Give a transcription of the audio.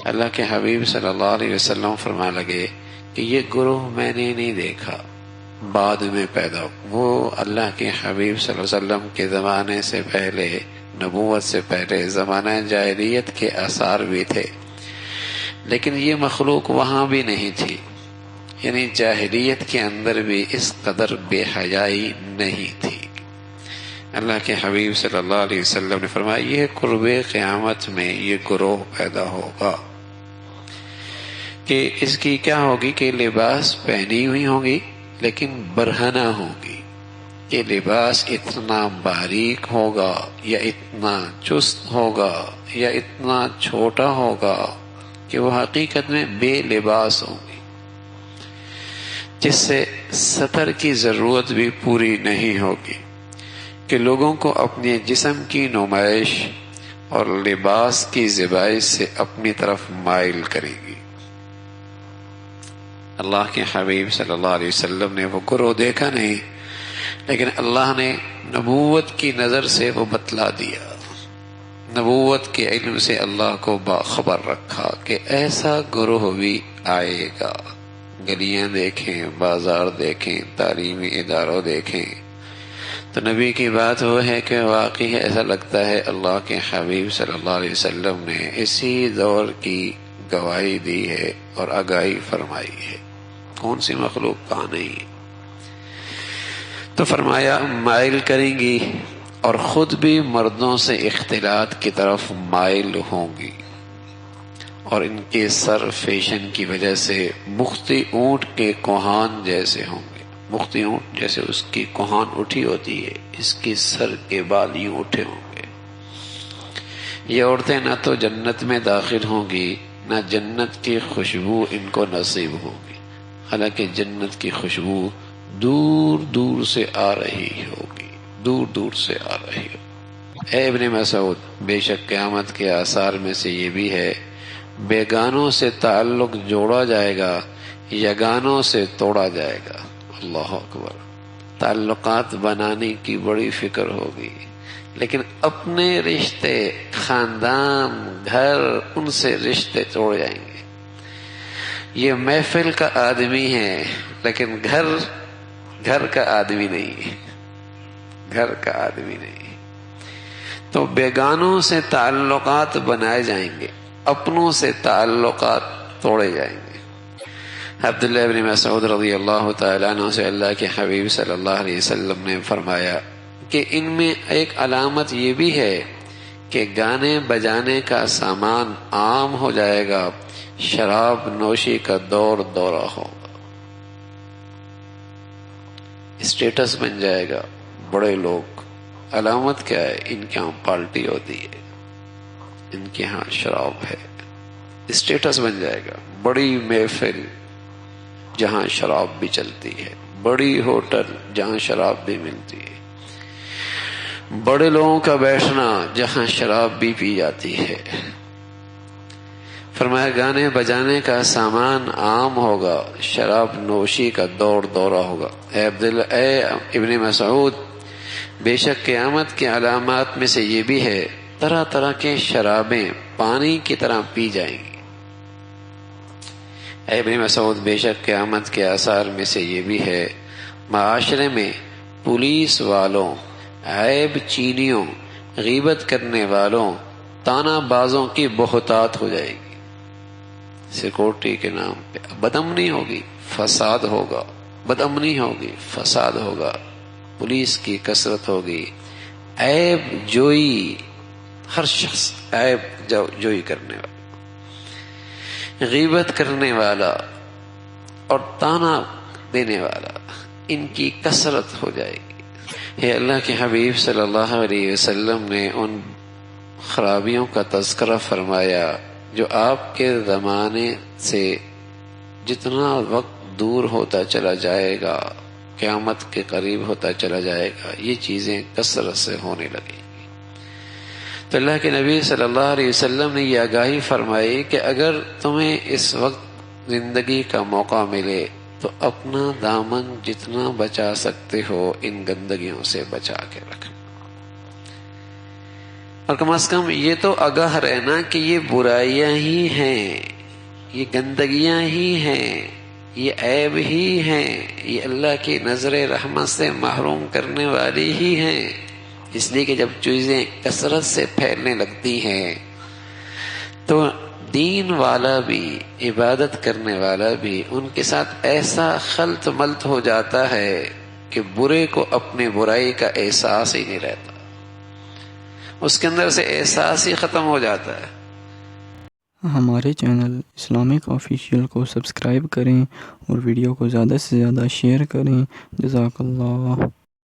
اللہ کے حبیب صلی اللہ علیہ وسلم فرمانے لگے کہ یہ گروہ میں نے نہیں دیکھا، بعد میں پیدا ہو۔ وہ اللہ کے حبیب صلی اللہ علیہ وسلم کے زمانے سے پہلے، نبوت سے پہلے زمانہ جاہلیت کے آثار بھی تھے، لیکن یہ مخلوق وہاں بھی نہیں تھی، یعنی جاہلیت کے اندر بھی اس قدر بے حیائی نہیں تھی۔ اللہ کے حبیب صلی اللہ علیہ وسلم نے فرمایا یہ قرب قیامت میں یہ گروہ پیدا ہوگا کہ اس کی کیا ہوگی کہ لباس پہنی ہوئی ہوں گی لیکن برہنہ ہوگی، یہ لباس اتنا باریک ہوگا یا اتنا چست ہوگا یا اتنا چھوٹا ہوگا کہ وہ حقیقت میں بے لباس ہوں گی، جس سے سطر کی ضرورت بھی پوری نہیں ہوگی، کہ لوگوں کو اپنے جسم کی نمائش اور لباس کی زیبائی سے اپنی طرف مائل کرے گی۔ اللہ کے حبیب صلی اللہ علیہ وسلم نے وہ گروہ دیکھا نہیں، لیکن اللہ نے نبوت کی نظر سے وہ بتلا دیا، نبوت کے علم سے اللہ کو باخبر رکھا کہ ایسا گروہ بھی آئے گا۔ گلیاں دیکھیں، بازار دیکھیں، تعلیمی اداروں دیکھیں تو نبی کی بات وہ ہے کہ واقعی ایسا لگتا ہے اللہ کے حبیب صلی اللہ علیہ وسلم نے اسی دور کی گواہی دی ہے اور آگاہی فرمائی ہے، کون سی مخلوق کہاں نہیں۔ تو فرمایا مائل کریں گی اور خود بھی مردوں سے اختلاط کی طرف مائل ہوں گی، اور ان کے سر فیشن کی وجہ سے مختی اونٹ کے کوہان جیسے ہوں گے۔ مختی اونٹ جیسے اس کی کوہان اٹھی ہوتی ہے، اس کی سر کے بال یوں اٹھے ہوں گے۔ یہ عورتیں نہ تو جنت میں داخل ہوں گی، نہ جنت کی خوشبو ان کو نصیب ہوگی، حالانکہ جنت کی خوشبو دور دور سے آ رہی ہوگی، دور دور سے آ رہی ہوگی۔ اے ابن مسعود، بے شک قیامت کے آثار میں سے یہ بھی ہے بیگانوں سے تعلق جوڑا جائے گا، یگانوں سے توڑا جائے گا۔ اللہ اکبر، تعلقات بنانے کی بڑی فکر ہوگی، لیکن اپنے رشتے، خاندان، گھر، ان سے رشتے توڑ جائیں گے۔ یہ محفل کا آدمی ہے لیکن گھر کا آدمی نہیں ہے، گھر کا آدمی نہیں۔ تو بیگانوں سے تعلقات بنائے جائیں گے، اپنوں سے تعلقات توڑے جائیں گے۔ عبداللہ ابن مسعود رضی اللہ تعالیٰ عنہ سے اللہ کے حبیب صلی اللہ علیہ وسلم نے فرمایا کہ ان میں ایک علامت یہ بھی ہے کہ گانے بجانے کا سامان عام ہو جائے گا، شراب نوشی کا دور دورہ ہوگا، اسٹیٹس بن جائے گا، بڑے لوگ۔ علامت کیا ہے؟ ان کے ہاں پارٹی ہوتی ہے، ان کے ہاں شراب ہے، اسٹیٹس بن جائے گا، بڑی محفل جہاں شراب بھی چلتی ہے، بڑی ہوٹل جہاں شراب بھی ملتی ہے، بڑے لوگوں کا بیٹھنا جہاں شراب بھی پی جاتی ہے۔ فرمایا گانے بجانے کا سامان عام ہوگا، شراب نوشی کا دور دورہ ہوگا۔ اے ابن مسعود، بے شک قیامت کے علامات میں سے یہ بھی ہے طرح طرح کے شرابیں پانی کی طرح پی جائیں گی۔ اے ابن مسعود، بے شک قیامت کے آثار میں سے یہ بھی ہے معاشرے میں پولیس والوں، عیب چینیوں، غیبت کرنے والوں، تانا بازوں کی بہتات ہو جائے گی۔ سیکورٹی کے نام پہ بدامنی ہوگی، فساد ہوگا، بدامنی ہوگی، فساد ہوگا، پولیس کی کثرت ہوگی، عیب جوئی، ہر شخص عیب جوئی کرنے والا، غیبت کرنے والا اور تانا دینے والا، ان کی کثرت ہو جائے گی۔ یہ اللہ کے حبیب صلی اللہ علیہ وسلم نے ان خرابیوں کا تذکرہ فرمایا جو آپ کے زمانے سے جتنا وقت دور ہوتا چلا جائے گا، قیامت کے قریب ہوتا چلا جائے گا، یہ چیزیں کثرت سے ہونے لگیں گی۔ تو اللہ کے نبی صلی اللہ علیہ وسلم نے یہ آگاہی فرمائی کہ اگر تمہیں اس وقت زندگی کا موقع ملے تو اپنا دامن جتنا بچا سکتے ہو ان گندگیوں سے بچا کے رکھنا۔ اور کم از کم یہ تو آگاہ رہنا کہ یہ برائیاں ہی ہیں، یہ گندگیاں ہی ہیں، یہ عیب ہی ہیں، یہ اللہ کی نظر رحمت سے محروم کرنے والی ہی ہیں۔ اس لیے کہ جب چیزیں کثرت سے پھیلنے لگتی ہیں تو دین والا بھی، عبادت کرنے والا بھی ان کے ساتھ ایسا خلط ملط ہو جاتا ہے کہ برے کو اپنی برائی کا احساس ہی نہیں رہتا، اس کے اندر سے احساس ہی ختم ہو جاتا ہے۔ ہمارے چینل اسلامک آفیشیل کو سبسکرائب کریں اور ویڈیو کو زیادہ سے زیادہ شیئر کریں۔ جزاک اللہ۔